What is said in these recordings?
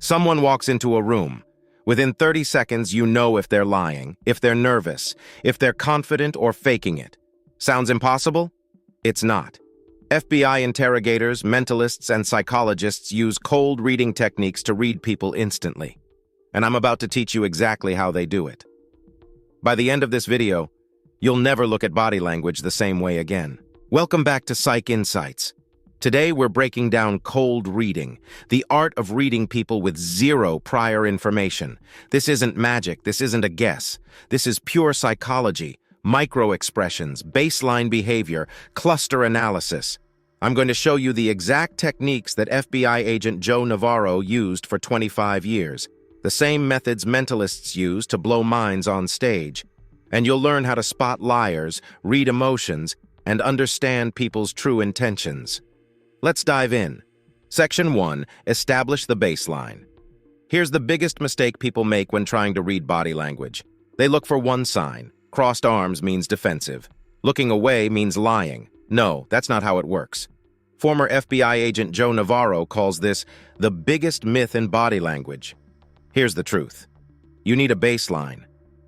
Someone walks into a room. Within 30 seconds, you know if they're lying, if they're nervous, if they're confident or faking it. Sounds impossible? It's not. FBI interrogators, mentalists, and psychologists use cold reading techniques to read people instantly. And I'm about to teach you exactly how they do it. By the end of this video, you'll never look at body language the same way again. Welcome back to Psych Insights. Today, we're breaking down cold reading, the art of reading people with zero prior information. This isn't magic, this isn't a guess. This is pure psychology, micro-expressions, baseline behavior, cluster analysis. I'm going to show you the exact techniques that FBI agent Joe Navarro used for 25 years, the same methods mentalists use to blow minds on stage. And you'll learn how to spot liars, read emotions, and understand people's true intentions. Let's dive in. Section 1. Establish the baseline. Here's the biggest mistake people make when trying to read body language. They look for one sign. Crossed arms means defensive. Looking away means lying. No, that's not how it works. Former FBI agent Joe Navarro calls this the biggest myth in body language. Here's the truth. You need a baseline.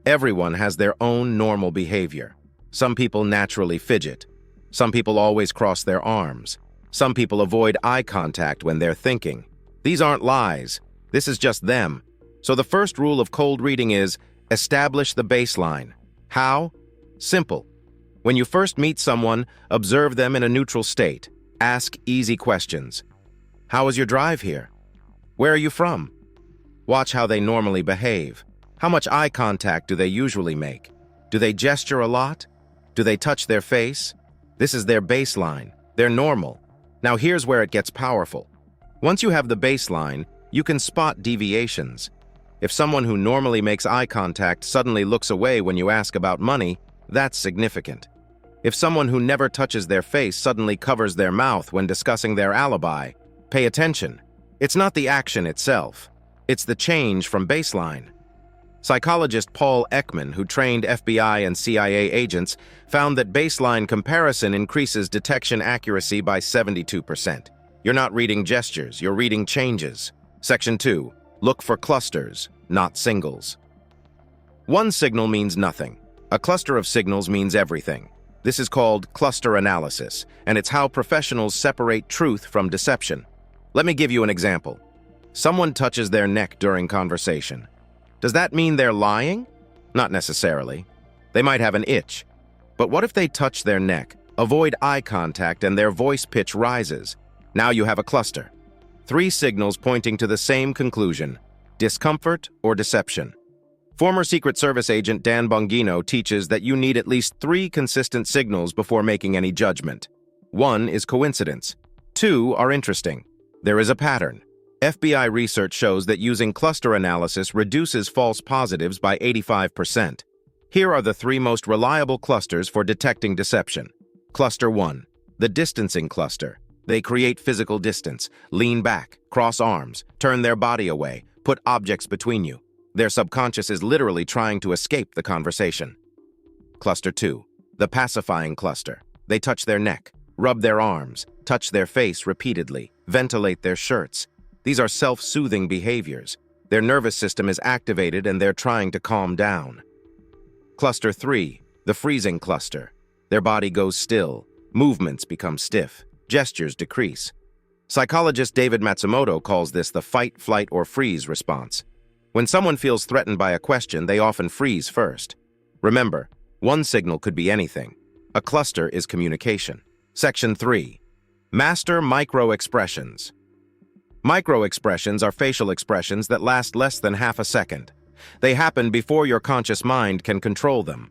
Everyone has their own normal behavior. Some people naturally fidget. Some people always cross their arms. Some people avoid eye contact when they're thinking. These aren't lies. This is just them. So the first rule of cold reading is establish the baseline. How? Simple. When you first meet someone, observe them in a neutral state. Ask easy questions. How was your drive here? Where are you from? Watch how they normally behave. How much eye contact do they usually make? Do they gesture a lot? Do they touch their face? This is their baseline. They're normal. Now here's where it gets powerful. Once you have the baseline, you can spot deviations. If someone who normally makes eye contact suddenly looks away when you ask about money, that's significant. If someone who never touches their face suddenly covers their mouth when discussing their alibi, pay attention. It's not the action itself. It's the change from baseline. Psychologist Paul Ekman, who trained FBI and CIA agents, found that baseline comparison increases detection accuracy by 72%. You're not reading gestures, you're reading changes. Section 2. Look for clusters, not singles. One signal means nothing. A cluster of signals means everything. This is called cluster analysis, and it's how professionals separate truth from deception. Let me give you an example. Someone touches their neck during conversation. Does that mean they're lying? Not necessarily. They might have an itch. But what if they touch their neck, avoid eye contact, and their voice pitch rises? Now you have a cluster. 3 signals pointing to the same conclusion: discomfort or deception. Former Secret Service agent Dan Bongino teaches that you need at least 3 consistent signals before making any judgment. 1 is coincidence. 2 are interesting. There is a pattern. FBI research shows that using cluster analysis reduces false positives by 85%. Here are the 3 most reliable clusters for detecting deception. Cluster 1. The distancing cluster. They create physical distance, lean back, cross arms, turn their body away, put objects between you. Their subconscious is literally trying to escape the conversation. Cluster 2. The pacifying cluster. They touch their neck, rub their arms, touch their face repeatedly, ventilate their shirts. These are self-soothing behaviors. Their nervous system is activated and they're trying to calm down. Cluster 3. The freezing cluster. Their body goes still. Movements become stiff. Gestures decrease. Psychologist David Matsumoto calls this the fight, flight, or freeze response. When someone feels threatened by a question, they often freeze first. Remember, one signal could be anything. A cluster is communication. Section 3. Master micro-expressions. Micro-expressions are facial expressions that last less than half a second. They happen before your conscious mind can control them.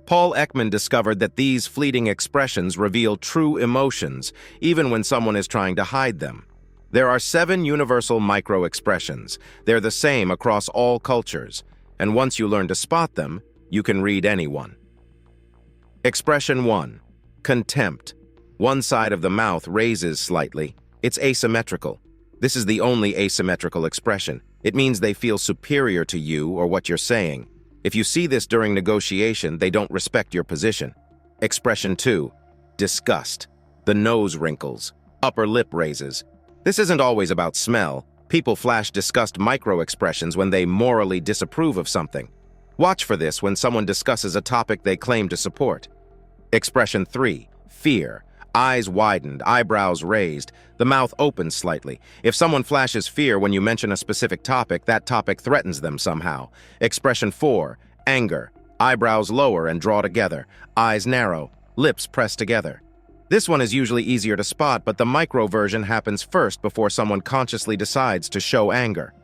Paul Ekman discovered that these fleeting expressions reveal true emotions, even when someone is trying to hide them. There are 7 universal micro-expressions. They're the same across all cultures, and once you learn to spot them, you can read anyone. Expression 1. Contempt. One side of the mouth raises slightly. It's asymmetrical. This is the only asymmetrical expression. It means they feel superior to you or what you're saying. If you see this during negotiation, they don't respect your position. Expression 2. Disgust. The nose wrinkles. Upper lip raises. This isn't always about smell. People flash disgust micro-expressions when they morally disapprove of something. Watch for this when someone discusses a topic they claim to support. Expression 3. Fear. Eyes widened, eyebrows raised, the mouth opens slightly. If someone flashes fear when you mention a specific topic, that topic threatens them somehow. Expression 4. Anger. Eyebrows lower and draw together, eyes narrow, lips pressed together. This one is usually easier to spot, but the micro version happens first before someone consciously decides to show anger.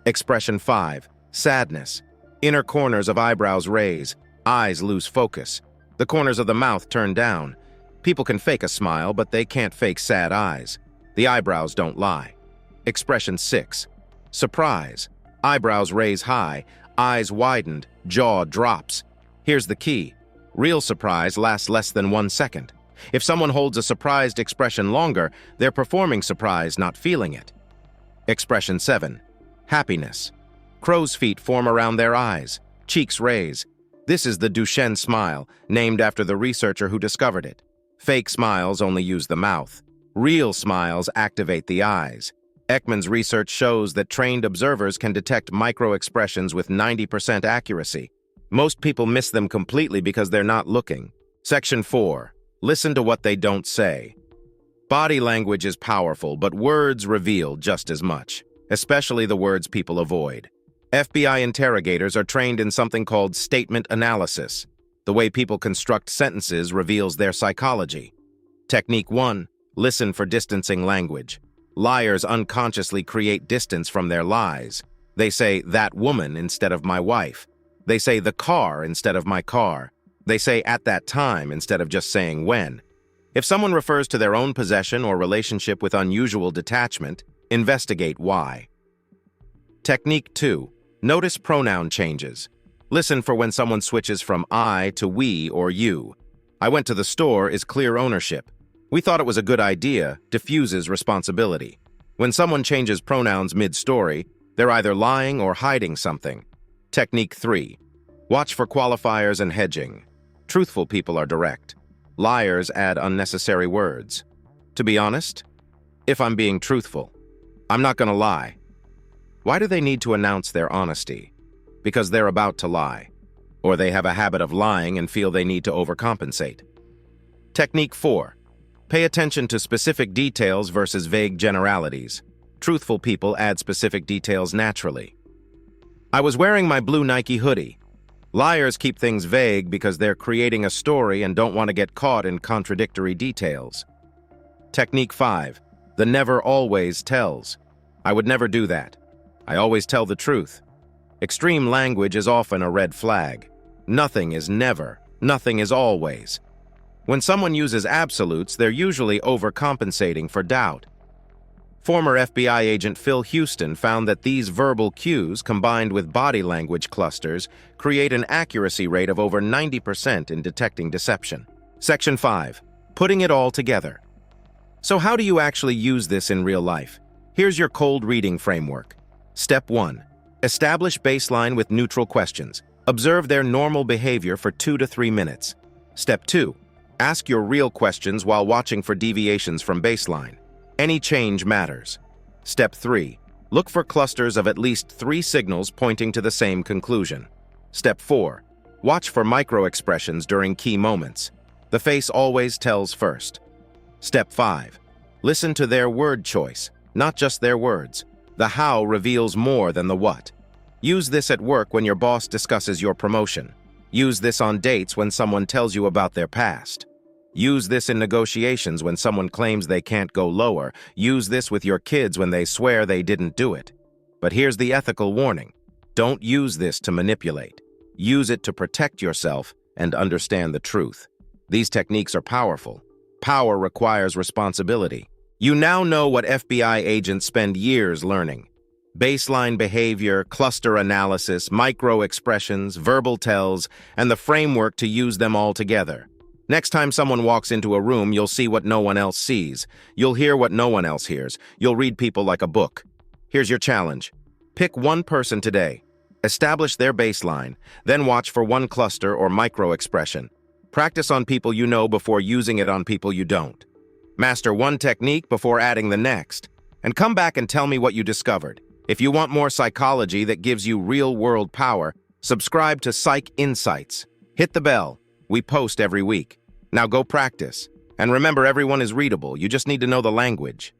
Expression 5. Sadness. Inner corners of eyebrows raise, eyes lose focus. The corners of the mouth turn down. People can fake a smile, but they can't fake sad eyes. The eyebrows don't lie. Expression 6. Surprise. Eyebrows raise high, eyes widened, jaw drops. Here's the key. Real surprise lasts less than 1 second. If someone holds a surprised expression longer, they're performing surprise, not feeling it. Expression 7. Happiness. Crow's feet form around their eyes, cheeks raise. This is the Duchenne smile, named after the researcher who discovered it. Fake smiles only use the mouth. Real smiles activate the eyes. Ekman's research shows that trained observers can detect micro-expressions with 90% accuracy. Most people miss them completely because they're not looking. Section 4. Listen to what they don't say. Body language is powerful, but words reveal just as much, especially the words people avoid. FBI interrogators are trained in something called statement analysis. The way people construct sentences reveals their psychology. Technique 1. Listen for distancing language. Liars unconsciously create distance from their lies. They say, "that woman" instead of "my wife." They say, "the car" instead of "my car." They say, "at that time" instead of just saying "when." If someone refers to their own possession or relationship with unusual detachment, investigate why. Technique 2. Notice pronoun changes. Listen for when someone switches from I to we or you. "I went to the store" is clear ownership. "We thought it was a good idea" diffuses responsibility. When someone changes pronouns mid-story, they're either lying or hiding something. Technique 3. Watch for qualifiers and hedging. Truthful people are direct. Liars add unnecessary words. To be honest, if I'm being truthful, I'm not gonna lie. Why do they need to announce their honesty? Because they're about to lie. Or they have a habit of lying and feel they need to overcompensate. Technique 4. Pay attention to specific details versus vague generalities. Truthful people add specific details naturally. "I was wearing my blue Nike hoodie." Liars keep things vague because they're creating a story and don't want to get caught in contradictory details. Technique 5. The never always tells. "I would never do that. I always tell the truth." Extreme language is often a red flag. Nothing is never. Nothing is always. When someone uses absolutes, they're usually overcompensating for doubt. Former FBI agent Phil Houston found that these verbal cues, combined with body language clusters, create an accuracy rate of over 90% in detecting deception. Section 5. Putting it all together. So how do you actually use this in real life? Here's your cold reading framework. Step 1. Establish baseline with neutral questions. Observe their normal behavior for 2 to 3 minutes. Step 2. Ask your real questions while watching for deviations from baseline. Any change matters. Step 3. Look for clusters of at least 3 signals pointing to the same conclusion. Step 4. Watch for micro-expressions during key moments. The face always tells first. Step 5. Listen to their word choice, not just their words. The how reveals more than the what. Use this at work when your boss discusses your promotion. Use this on dates when someone tells you about their past. Use this in negotiations when someone claims they can't go lower. Use this with your kids when they swear they didn't do it. But here's the ethical warning. Don't use this to manipulate. Use it to protect yourself and understand the truth. These techniques are powerful. Power requires responsibility. You now know what FBI agents spend years learning. Baseline behavior, cluster analysis, micro-expressions, verbal tells, and the framework to use them all together. Next time someone walks into a room, you'll see what no one else sees. You'll hear what no one else hears. You'll read people like a book. Here's your challenge. Pick one person today. Establish their baseline, then watch for one cluster or micro-expression. Practice on people you know before using it on people you don't. Master one technique before adding the next. And come back and tell me what you discovered. If you want more psychology that gives you real-world power, subscribe to Psych Insights. Hit the bell. We post every week. Now go practice. And remember, everyone is readable. You just need to know the language.